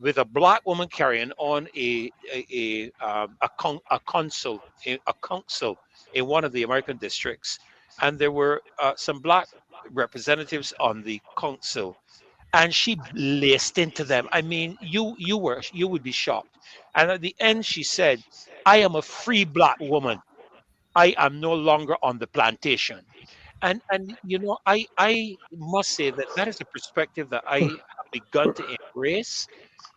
with a black woman carrying on a council in one of the American districts, and there were some black representatives on the council, and she blazed into them. I mean, you would be shocked. And at the end, she said, "I am a free black woman. I am no longer on the plantation." And I must say that that is a perspective that I have begun to embrace,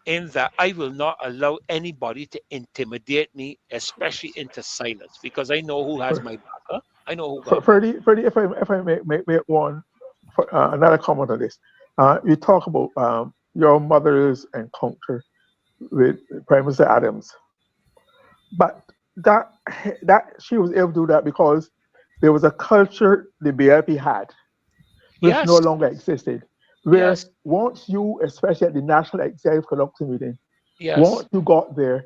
in that I will not allow anybody to intimidate me, especially into silence, because I know who has my back. Huh? I know who got my back. Freddie, if I make one another comment on this, you talk about your mother's encounter with Prime Minister Adams, but that that she was able to do that because there was a culture the BLP had, which no Yes, longer existed. Where yes, once you, especially at the National Executive Council meeting, yes, once you got there,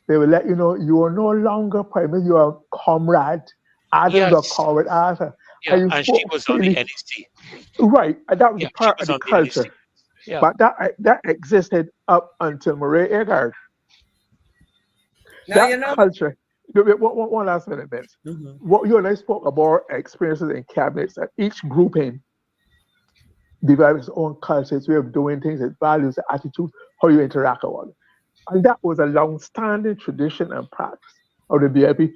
they will let you know you are no longer Prime Minister, you are Comrade Adams or yes. Comrade Arthur. Yeah, And you and she spoke was on the freely. NEC. Right, and that was a Yeah, she part of was the on the culture. NEC. Yeah. But that existed up until Murray Agard. Now, That culture. One last minute, Vince. mhm. What you and I spoke about experiences in cabinets, and each grouping develops its own culture, its way of doing things, its values, its attitudes, how you interact with one. And that was a long-standing tradition and practice of the BIP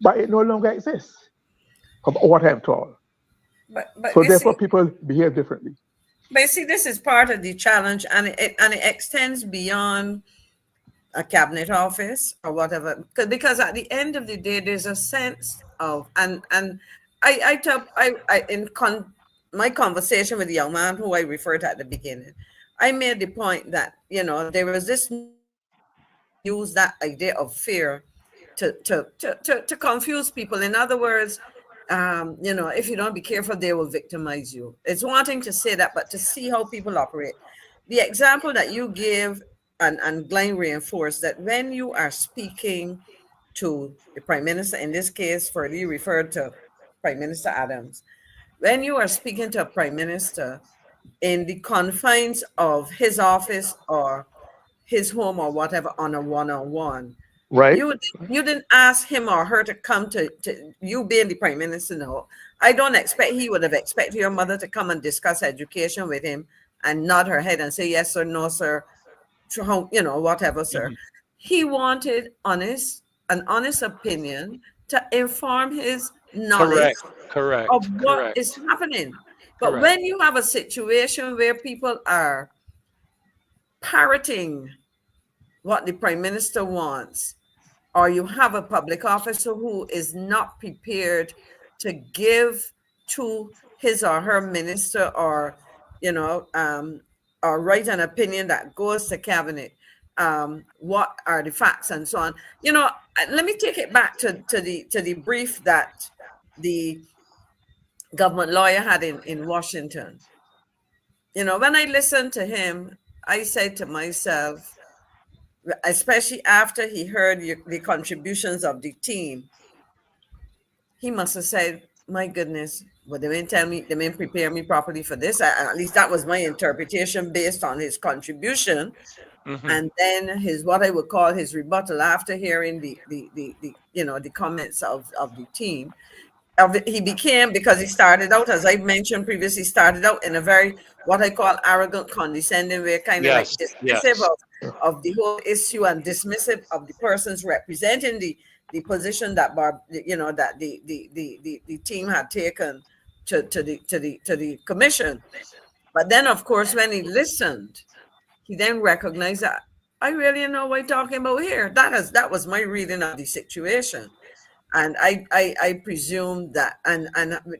but it no longer exists from our time to all. But So you therefore see, people behave differently. this is part of the challenge, and it extends beyond a cabinet office or whatever. Because at the end of the day, there's a sense of and I in my conversation with the young man who I referred to at the beginning, I made the point that there was this use that idea of fear to confuse people. In other words, if you don't be careful, they will victimize you. It's one thing to say that, but to see how people operate. The example that you give and Glyne reinforced that when you are speaking to the prime minister, in this case, for you referred to Prime Minister Adams, when you are speaking to a prime minister in the confines of his office or his home or whatever on a one-on-one, Right? you didn't ask him or her to come to you being the prime minister. No, I don't expect he would have expected your mother to come and discuss education with him and nod her head and say yes or no, sir, whatever, sir. Mhm. He wanted an honest opinion to inform his knowledge Correct, of correct, what is correct, happening. But correct. when you have a situation where people are parroting what the prime minister wants, or you have a public officer who is not prepared to give to his or her minister you know um, or write an opinion that goes to cabinet, what are the facts and so on. Let me take it back to the brief that the government lawyer had in Washington. When I listened to him, I said to myself, especially after he heard the contributions of the team, he must have said, "My goodness, well, they didn't tell me, they didn't prepare me properly for this." At least that was my interpretation based on his contribution, Hmm. and then his what I would call his rebuttal after hearing the comments of the team. He became, because he started out, as I mentioned previously, started out in a very what I call arrogant, condescending way, kind of like Yes, dismissive yes. of the whole issue and dismissive of the persons representing the position that that the team had taken to the commission. But then, of course, when he listened, he then recognized that I really know what I'm talking about here. That was my reading of the situation. And I presume that, and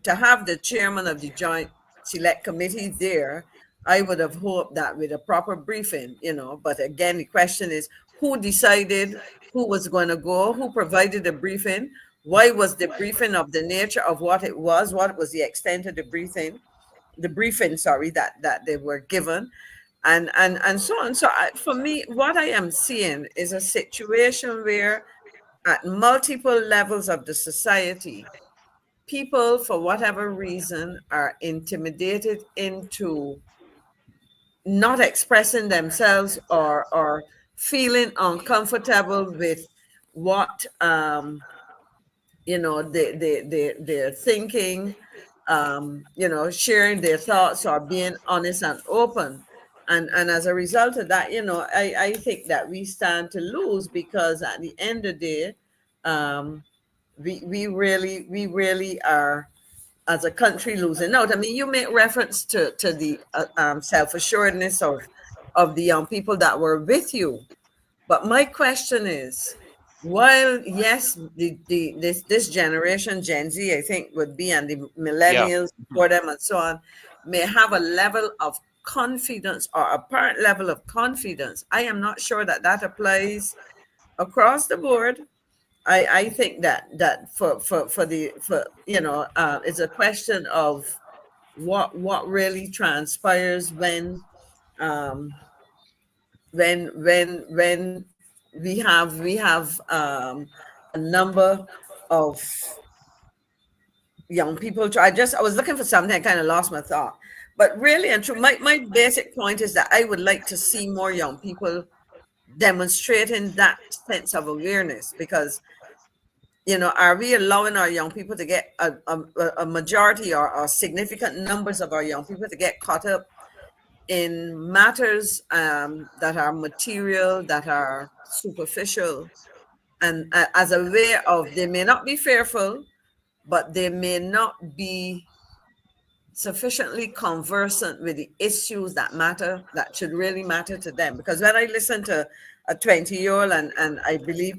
to have the chairman of the Joint Select Committee there, I would have hoped that with a proper briefing, but again, the question is who decided who was going to go, who provided the briefing, why was the briefing of the nature of what was the extent of the briefing, sorry, that they were given, and so on. So for me, what I am seeing is a situation where at multiple levels of the society, people, for whatever reason, are intimidated into not expressing themselves, or feeling uncomfortable with what they're thinking, sharing their thoughts or being honest and open. And as a result of that, I think that we stand to lose, because at the end of the day, um, we really are, as a country, losing out. I mean, you make reference to the self-assuredness of the young people that were with you. But my question is, while yes, this generation, Gen Z, I think would be, and the Yeah. millennials for them and so on, may have a level of confidence, or apparent level of confidence, I am not sure that that applies across the board. I think that for it's a question of what really transpires um, when we have a number of young people. I was looking for something, I kind of lost my thought. But really and true, my basic point is that I would like to see more young people demonstrating that sense of awareness, because are we allowing our young people to get a majority, or significant numbers of our young people to get caught up in matters that are material, that are superficial, and as a way of, they may not be fearful, but they may not be sufficiently conversant with the issues that matter, that should really matter to them. Because when I listen to a 20-year-old, and I believe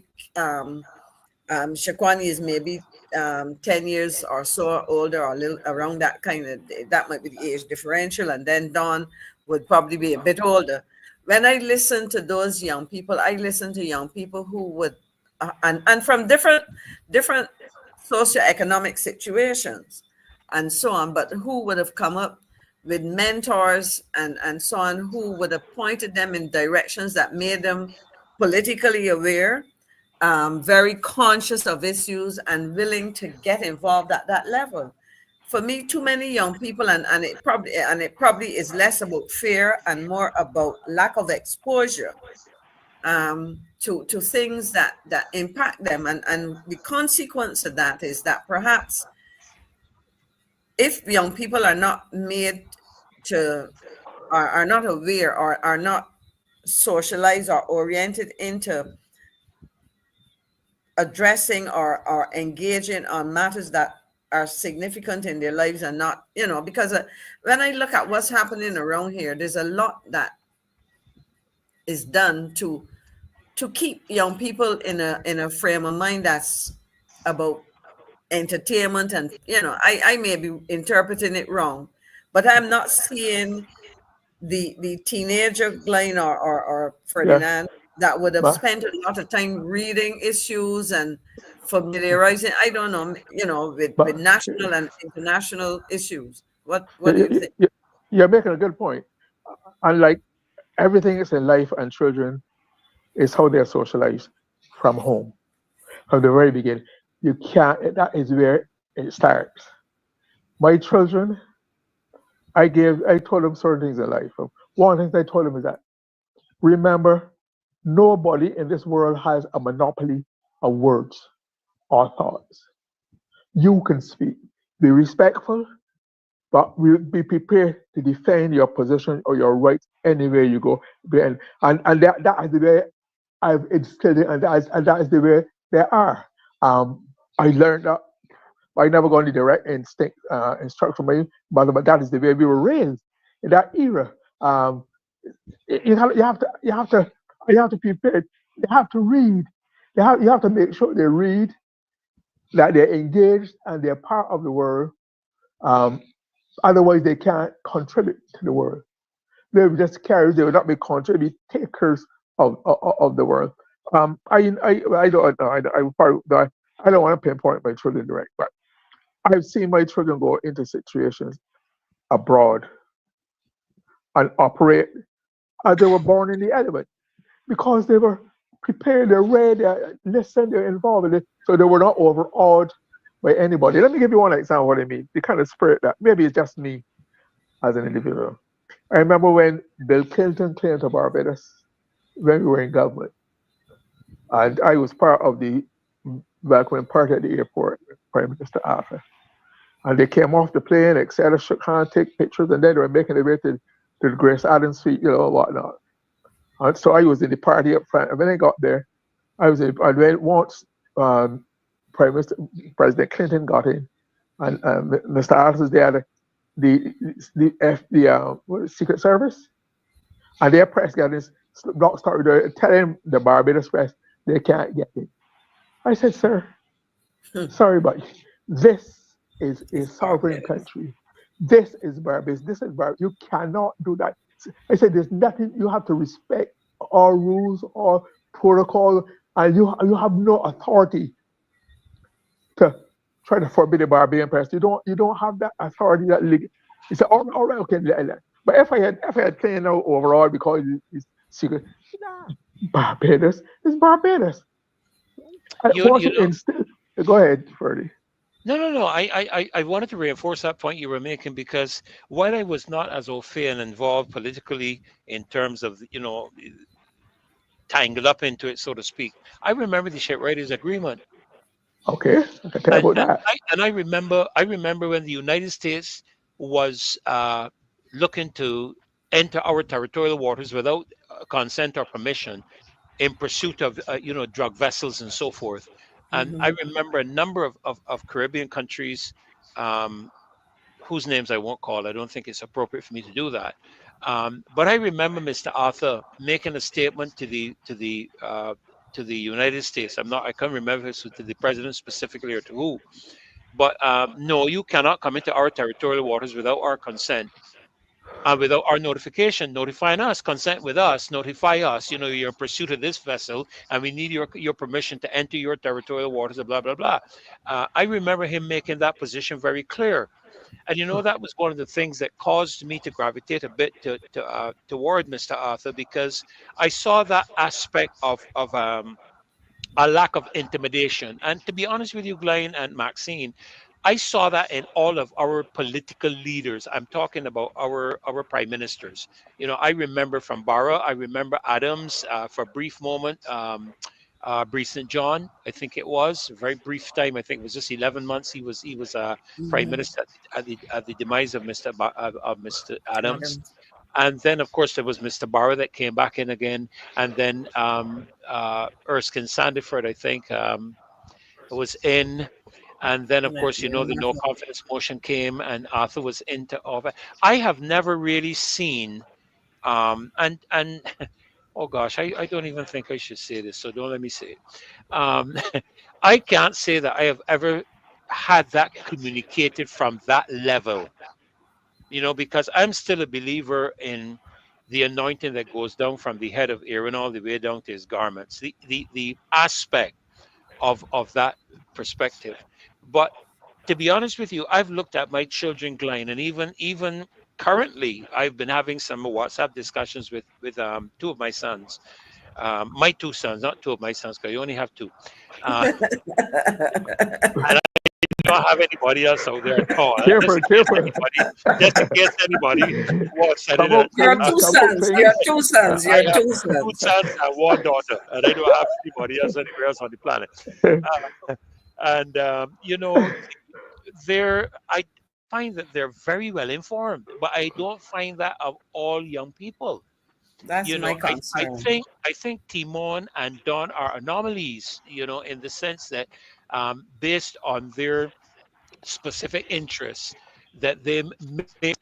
Shakwani is maybe 10 years or so older, or a little around that kind of, that might be the age differential. And then Don would probably be a bit older. When I listen to those young people, I listen to young people who would, and from different socioeconomic situations and so on, but who would have come up with mentors and so on, who would have pointed them in directions that made them politically aware, very conscious of issues, and willing to get involved at that level. For me, too many young people, and it probably is less about fear and more about lack of exposure to things that impact them. And the consequence of that is that perhaps if young people are not made to, are not aware, or are not socialized or oriented into addressing or engaging on matters that are significant in their lives, and not, because when I look at what's happening around here, there's a lot that is done to keep young people in a frame of mind that's about entertainment. And I may be interpreting it wrong, but I'm not seeing the teenager Glyne or Yes, Ferdinand that would have ma. spent a lot of time reading issues and familiarizing, I don't know, with But national and international issues. What do you, you think? you're making a good point. Unlike everything is in life and children, is how they're socialized from home, from the very beginning. You can't, that is where it starts. My children, I told them certain things in life. One of the things I told them is that, remember, nobody in this world has a monopoly of words or thoughts. You can speak. Be respectful, but we'll be prepared to defend your position or your rights anywhere you go. And that is the way I've instilled it, and that is the way they are. I learned that I never got any direct instinct instruction from my mother, but that is the way we were raised in that era. Um, you have to prepare. You have to read. You have to make sure they read, that they're engaged and they're part of the world. Um, Otherwise, they can't contribute to the world. They will just carry. They will not be contribute takers of the world. I don't know. I don't want to pinpoint my children direct, but I've seen my children go into situations abroad and operate as they were born in the element, because they were prepared, they read, they listened, they're involved in it, so they were not overawed by anybody. Let me give you one example of what I mean. The kind of spirit that maybe it's just me as an individual. I remember when Bill Clinton came to Barbados when we were in government, and I was part of the back when part at the airport, Prime Minister Arthur. And they came off the plane, etc., shook hands, take pictures, and then they were making their way to the Grace Adams Street, whatnot. And so I was in the party up front. And when I got there, and when once um, President Clinton got in, and Mr. Arthur was there, the Secret Service, and their press got this block started telling the Barbados press they can't get in. I said, sir, sorry, but this is a sovereign country. This is Barbados. This is Barbados. You cannot do that. I said, there's nothing. You have to respect all rules, all protocol, and you have no authority to try to forbid the Barbadian press. You don't have that authority. That legal. He said, all right, okay. But if I had claimed out overall because it's secret, Barbados is Barbados. Go ahead, Ferdy. No. I wanted to reinforce that point you were making, because while I was not as au fait and involved politically in terms of, tangled up into it, so to speak, I remember the Shipwriters Agreement. Okay, I can tell you about that. I remember when the United States was looking to enter our territorial waters without consent or permission in pursuit of drug vessels and so forth. And I remember a number of Caribbean countries, whose names I won't call. I don't think it's appropriate for me to do that. But I remember Mr. Arthur making a statement to the United States. I can't remember if it was to the president specifically or to who. But no, you cannot come into our territorial waters without our consent. Without our notification, notifying us, consent with us, notify us, you're in pursuit of this vessel and we need your permission to enter your territorial waters, blah, blah, blah. I remember him making that position very clear. And that was one of the things that caused me to gravitate a bit toward Mr. Arthur, because I saw that aspect of a lack of intimidation. And to be honest with you, Glyne and Maxine, I saw that in all of our political leaders. I'm talking about our prime ministers. I remember from Barra, I remember Adams for a brief moment, Brief St. John, I think it was a very brief time. I think it was just 11 months. He was prime minister at the demise of Mr. Adams. And then, of course, there was Mr. Barra that came back in again. And then Erskine Sandiford, I think, was in. And then, of course, the no confidence motion came and Arthur was into office. I have never really seen, and oh gosh, I don't even think I should say this, so don't let me say it. I can't say that I have ever had that communicated from that level, because I'm still a believer in the anointing that goes down from the head of Aaron all the way down to his garments, the aspect of that perspective. But to be honest with you, I've looked at my children, Glyne, and even currently, I've been having some WhatsApp discussions with two of my sons, my two sons, not two of my sons, because I only have two. And I don't have anybody else out there at all. Careful. Just in case anybody wants to. Your two sons. I have two sons and one daughter, and I don't have anybody else anywhere else on the planet. And I find that they're very well informed, but I don't find that of all young people. That's my concern. I think Timon and Don are anomalies, in the sense that based on their specific interests, that they make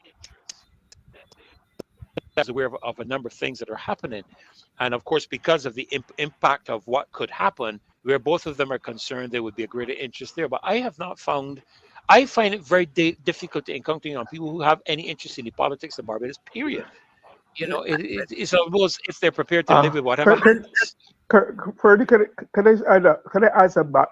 us aware of a number of things that are happening. And of course, because of the impact of what could happen, where both of them are concerned, there would be a greater interest there. But I find it very difficult to encounter young people who have any interest in the politics of Barbados, period. It's almost if they're prepared to live with whatever happens. Can I add some back?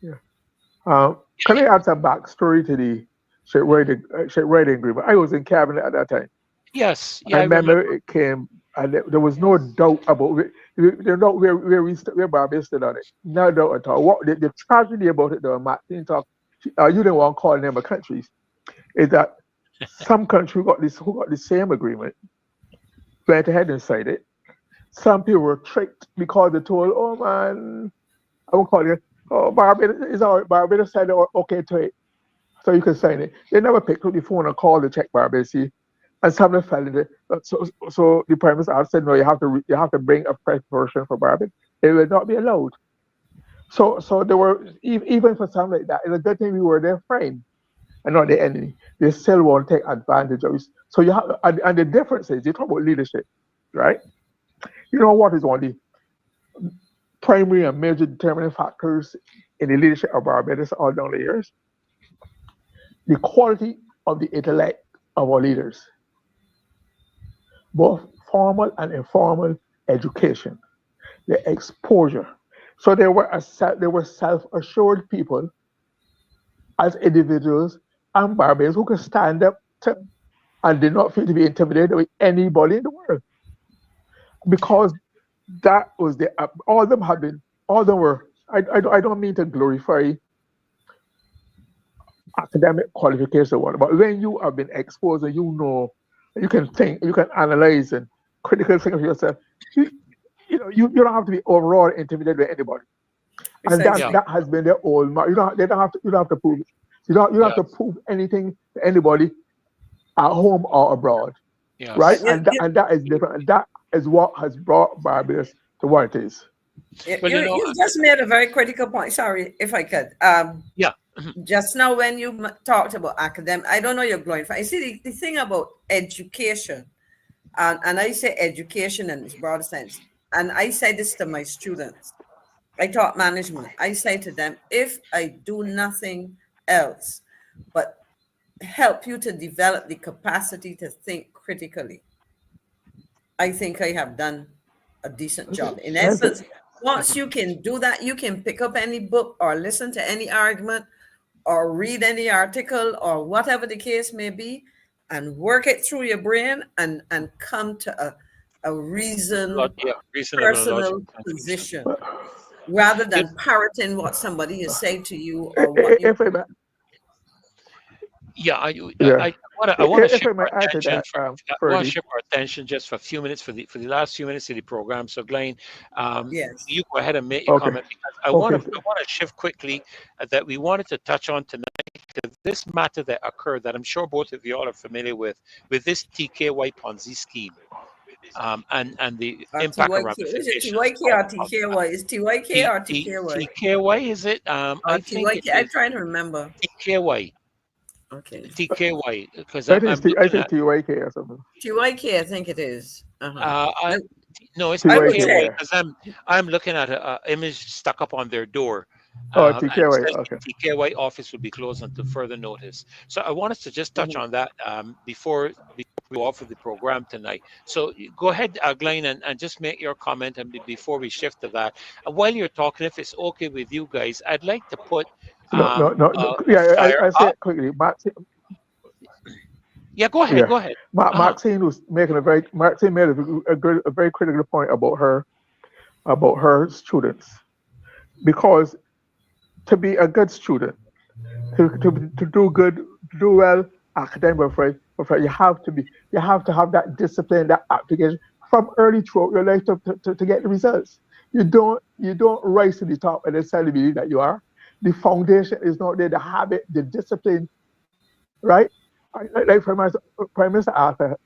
Yeah. Can I add some backstory to the shipwriting agreement? I was in cabinet at that time. Yes. Yeah, I remember it came, and there was no doubt about it. Where Barbados stood on it. No doubt at all. What the tragedy about it, though, Martin talk, you didn't want to call them a countries, is that Some country who got the same agreement went ahead and signed it. Some people were tricked because they told, oh man, I won't call it, oh, Barbados is all right. Barbados said, oh, okay to it. So you can sign it. They never picked up the phone and called the check Barbados. And some of them fell in it. So the Prime Minister said, no, you have to bring a fresh version for Barbados. It will not be allowed. So there were, even for something like that, it's a good thing we were their friend and not the enemy. They still want to take advantage of it. So you have, and the difference is, you talk about leadership, right? You know what is one of the primary and major determining factors in the leadership of Barbados all down the years? The quality of the intellect of our leaders, both formal and informal education, the exposure. So they were self-assured people as individuals and Barbadians who could stand up to, and did not feel to be intimidated with anybody in the world. Because that was all of them were, I don't mean to glorify academic qualification or what, but when you have been exposed and you know, you can think, you can analyze and critical think of yourself, you don't have to be overall intimidated by anybody. And that has been their old mark. You don't have to prove it. You don't have to prove anything to anybody at home or abroad. Yes. Right? And that is different. And that is what has brought Barbados to what it is. You just made a very critical point. Sorry, if I could. Just now when you talked about academic, I don't know you're glorifying. I see the thing about education, and I say education in its broader sense, and I say this to my students. I taught management. I say to them, if I do nothing else but help you to develop the capacity to think critically, I think I have done a decent job. In essence, once you can do that, you can pick up any book or listen to any argument or read any article or whatever the case may be and work it through your brain and come to a reasonable personal position rather than parroting what somebody is saying to you or what you... I want to shift our attention just for a few minutes for the last few minutes of the program. So, Glyne, you go ahead and make your comment, because I want to shift quickly that we wanted to touch on tonight this matter that occurred that I'm sure both of you all are familiar with this TKY Ponzi scheme. And the impact around ramifications. Is it TYK or TKY? Is TYK or TKY? TKY, is it? I think I'm trying to remember. TKY. Okay. TKY, because I think TYK or something. TYK, I think it is. No, it's TKY, because I'm looking at an image stuck up on their door. TKY. Okay. TKY office will be closed until further notice. So I want us to just touch on that before we go off of the program tonight. So go ahead, Glyne, and just make your comment and before we shift to that. And while you're talking, if it's okay with you guys, I'd like to put no. Yeah, I say it quickly. Go ahead. Go ahead. Maxine was making Maxine made a very critical point about her students, because to be a good student, to do well academically, you have to have that discipline, that application from early throughout your life to get the results. You don't rise to the top and then suddenly believe that you are. The foundation is not there, the habit, the discipline, right? Like Prime Minister Arthur,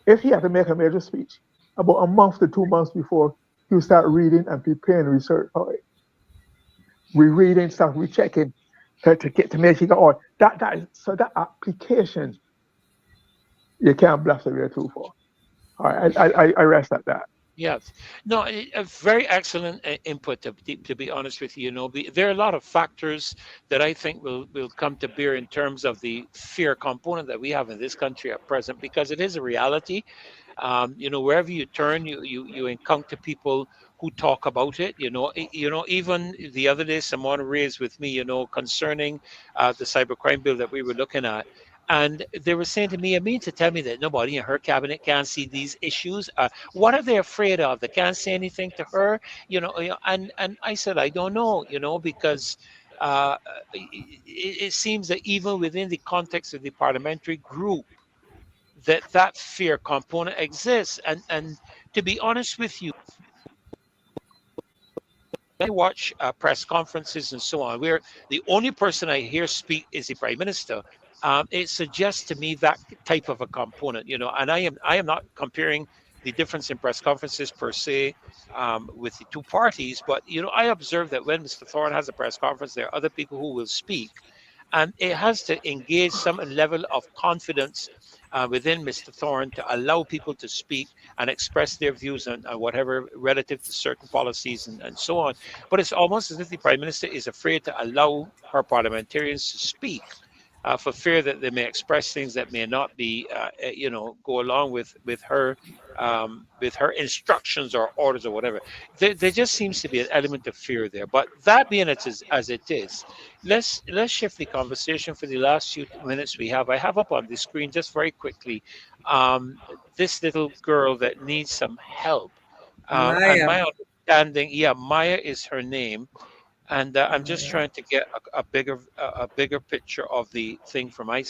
if he had to make a major speech, about a month to 2 months before, he would start reading and preparing research for it. Rereading stuff, rechecking to make sure all that application you can't bluff the way too far. All right, I rest at that. Yes. No, a very excellent input, to be honest with you. There are a lot of factors that I think will come to bear in terms of the fear component that we have in this country at present, because it is a reality. Wherever you turn, you encounter people who talk about it. Even the other day, someone raised with me, concerning the cybercrime bill that we were looking at. And they were saying to me, to tell me that nobody in her cabinet can see these issues. What are they afraid of? They can't say anything to her, and I said, I don't know, because uh, it seems that even within the context of the parliamentary group, that fear component exists. And to be honest with you, I watch press conferences and so on, where the only person I hear speak is the prime minister. It suggests to me that type of a component, and I am not comparing the difference in press conferences per se with the two parties, but I observe that when Mr. Thorne has a press conference, there are other people who will speak, and it has to engage some level of confidence within Mr. Thorne to allow people to speak and express their views on whatever relative to certain policies and so on. But it's almost as if the Prime Minister is afraid to allow her parliamentarians to speak for fear that they may express things that may not be, go along with her instructions or orders or whatever. There just seems to be an element of fear there. But that being as it is, let's shift the conversation for the last few minutes we have. I have up on the screen just very quickly um, this little girl that needs some help. And Maya. my understanding, yeah, Maya is her name, and I'm just Maya. trying to get a bigger picture of the thing for my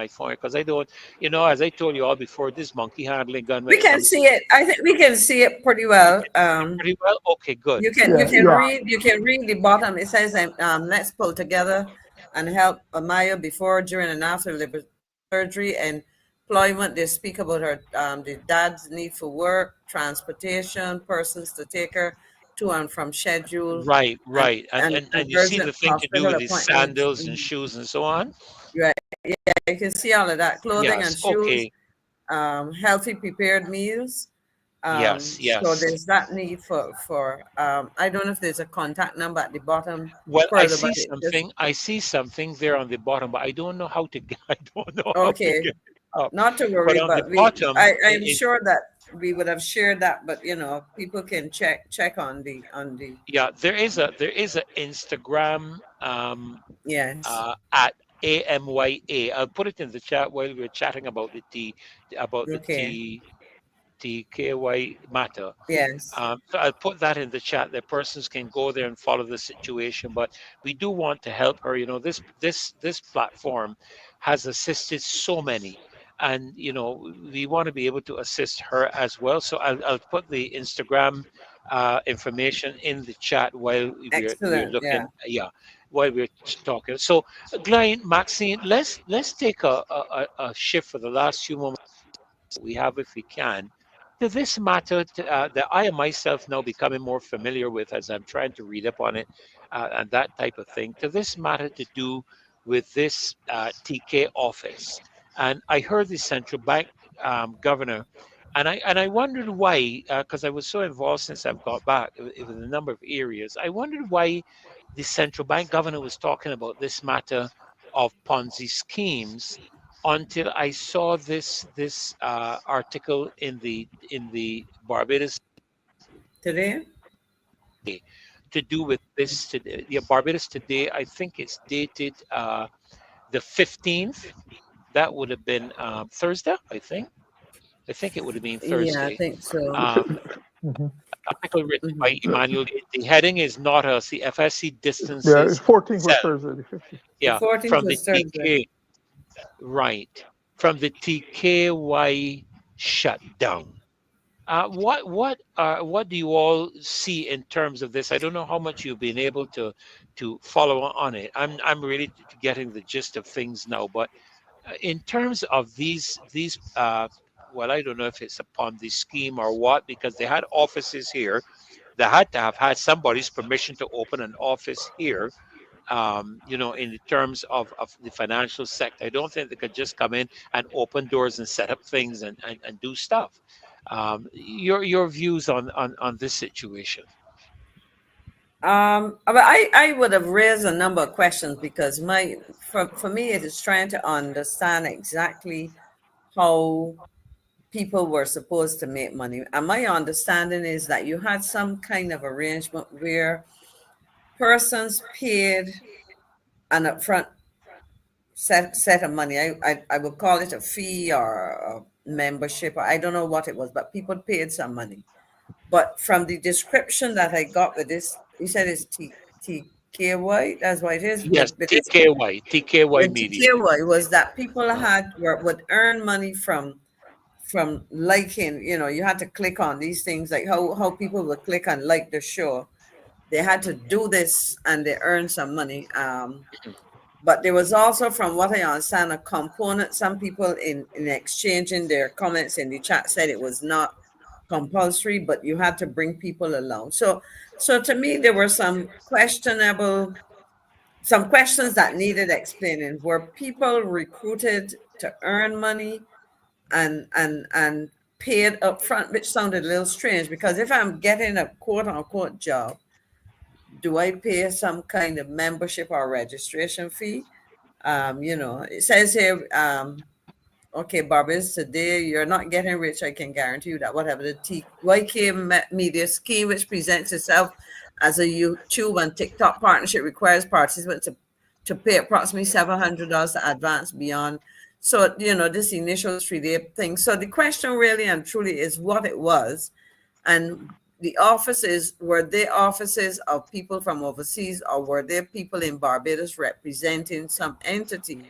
phone, because I don't, as I told you all before, this monkey handling gun when We it can comes to see it. I think we can see it pretty you well. can see it pretty well. Okay, good. You Yeah, can yeah. read the bottom. It says let's pull together and help Amaya before, during, and after liver surgery and employment. They speak about her the dad's need for work, transportation, persons to take her to and from schedule, Right, and right. And and, and, and and you see urgent the thing to do hospital with his appointments. sandals and shoes and so on. Right. Yeah, you can see all of that. Clothing and Yes. shoes, Okay. healthy prepared meals. Yes. So Yes. there's that need for I don't know if there's a contact number at the bottom Well, I further, but see it just something. I see something there on the bottom, but I don't know how to get. I don't know how to okay. get it up. Not to But worry, on the but bottom, I'm sure that we would have shared that, but people can check on the yeah, there is a Instagram yes. at AMYA. I'll put it in the chat while we're chatting about the Okay. TKY matter. Yes. So I'll put that in the chat that persons can go there and follow the situation. But we do want to help her. This platform has assisted so many, and we want to be able to assist her as well. So I'll put the Instagram information in the chat while we're Excellent. Yeah. looking. Yeah, while we're talking. So, Glyne, Maxine, let's take a shift for the last few moments we have, if we can, to this matter that I am myself now becoming more familiar with as I'm trying to read up on it and that type of thing, to this matter to do with this TK office. And I heard the central bank governor, and I wondered why, because I was so involved since I've got back with a number of areas. I wondered why the central bank governor was talking about this matter of Ponzi schemes until I saw this article in the Barbados Today? Today to do with this today. Yeah, Barbados Today. I think it's dated the 15th. That would have been Thursday. I think it would have been Yeah, I Thursday. think so. Um, Mhm. Article written Hmm. by Emmanuel. The heading is not us. The FSC Yeah, distances 14 was itself. Thursday, the 15th. The Yeah, 14th from the was Thursday. TK. Right, from the TKY shutdown. What do you all see in terms of this? I don't know how much you've been able to follow on it. I'm really getting the gist of things now, but in terms of these well, I don't know if it's upon the scheme or what, because they had offices here. They had to have had somebody's permission to open an office here, in the terms of the financial sector. I don't think they could just come in and open doors and set up things and do stuff. Your views on this situation? But I would have raised a number of questions because for me it is trying to understand exactly how people were supposed to make money. And my understanding is that you had some kind of arrangement where persons paid an upfront set of money. I would call it a fee or a membership. I don't know what it was, but people paid some money. But from the description that I got with this, he said it's TKY, that's what it is. Yes, But this TKY the Media. TKY was that people would earn money from liking, you had to click on these things, like how people would click and like the show. They had to do this and they earned some money. But there was also, from what I understand, a component. Some people in exchanging their comments in the chat said it was not compulsory, but you had to bring people along. So to me, there were some questions that needed explaining. Were people recruited to earn money and paid up front, which sounded a little strange, because if I'm getting a quote unquote job, do I pay some kind of membership or registration fee? It says here, okay, Barbara, today you're not getting rich. I can guarantee you that. Whatever the TYK Media scheme, which presents itself as a YouTube and TikTok partnership, requires participants to pay approximately $700 to advance beyond. So, this initial 3-day thing. So the question really and truly is what it was. And the offices, were they offices of people from overseas, or were there people in Barbados representing some entity?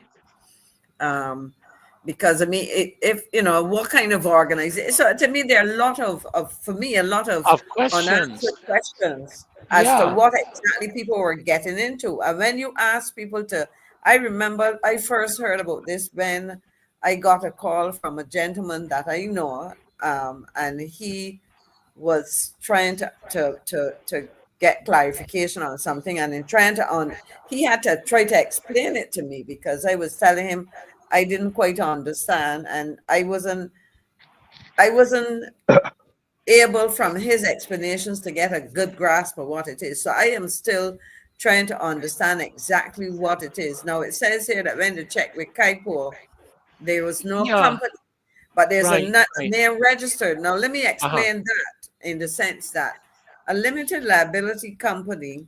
Because I mean, if what kind of organization? So to me, there are a lot of for me, a lot of Of unanswered questions. questions as to Yeah. what exactly people were getting into. And when you ask people to, I remember I first heard about this when I got a call from a gentleman that I know, and he was trying to get clarification on something, and in trying he had to try to explain it to me, because I was telling him I didn't quite understand, and I wasn't able from his explanations to get a good grasp of what it is. So I am still trying to understand exactly what it is. Now it says here that when they checked with Kaipo, there was no Yeah. company, but there's a Right. Right. name registered. Now let me Uh-huh. explain that, in the sense that a limited liability company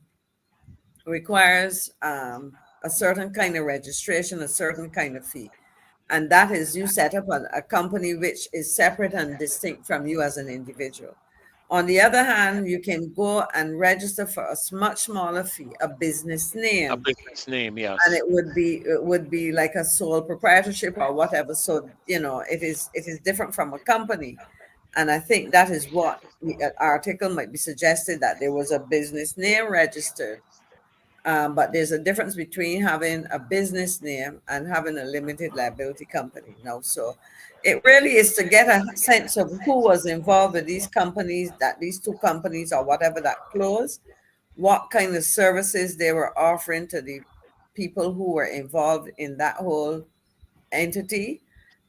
requires a certain kind of registration, a certain kind of fee. And that is, you set up a company which is separate and distinct from you as an individual. On the other hand, you can go and register for a much smaller fee, a business A name, business name, and yes. it would be like a sole proprietorship or whatever. So it is different from a company. And I think that is what the article might be suggested, that there was a business name registered. But there's a difference between having a business name and having a limited liability company now. So it really is to get a sense of who was involved with these companies, that these two companies or whatever that closed, what kind of services they were offering to the people who were involved in that whole entity.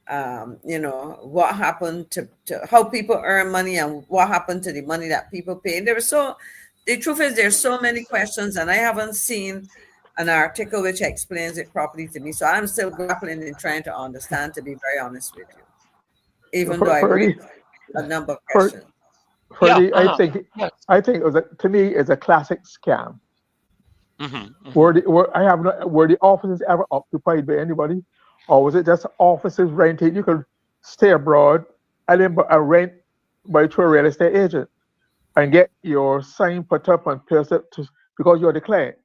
What happened to how people earn money, and what happened to the money that people pay. And the truth is, there's so many questions, and I haven't seen an article which explains it properly to me. So I'm still grappling and trying to understand, to be very honest with you, even though I Ferdy, raised a number of Fer- questions. Yeah. Ferdy, Uh-huh. Yes. I think it was to me it's a classic scam. Mm-hmm. Mm-hmm. Were the offices ever occupied by anybody, or was it just offices rented? You could stay abroad and then rent by to a real estate agent and get your sign put up and pasted because you're the client.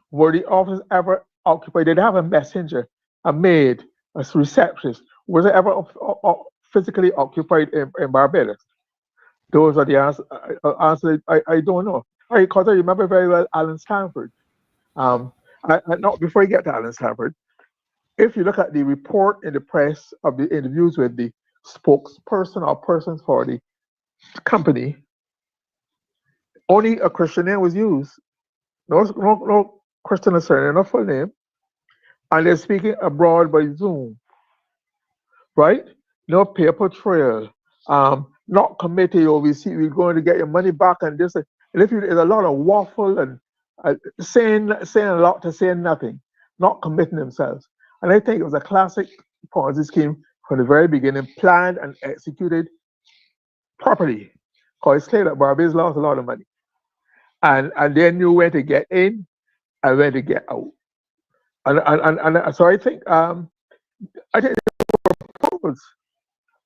Were the offices ever occupied? Did they have a messenger, a maid, a receptionist? Was it ever physically occupied in Barbados? Those are the answers. I don't know. Because I remember very well Alan Stanford. Um, not before you get to Alan Stanford, if you look at the report in the press of the interviews with the spokesperson or persons for the company, only a Christian name was used. No Christian or surname, no full name, and they're speaking abroad by Zoom, right? No paper trail. Not committee or we're going to get your money back and this. And if you, there's a lot of waffle and saying a lot to saying nothing, not committing themselves. And I think it was a classic Ponzi scheme from the very beginning, planned and executed properly. Because it's clear that Barbados lost a lot of money. And they knew where to get in and where to get out. And so I think purpose.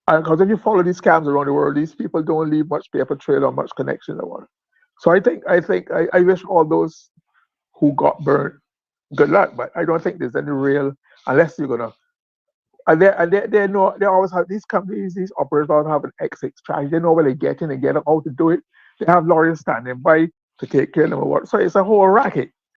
Because if you follow these scams around the world, these people don't leave much paper trail or much connection or what. So I wish all those who got burnt, good luck. But I don't think there's any real, unless you're gonna. And they know they always have these companies, these operators always have an exit strategy. They know where they get in and get out how to do it. They have lawyers standing by to take care of them or what. So it's a whole racket.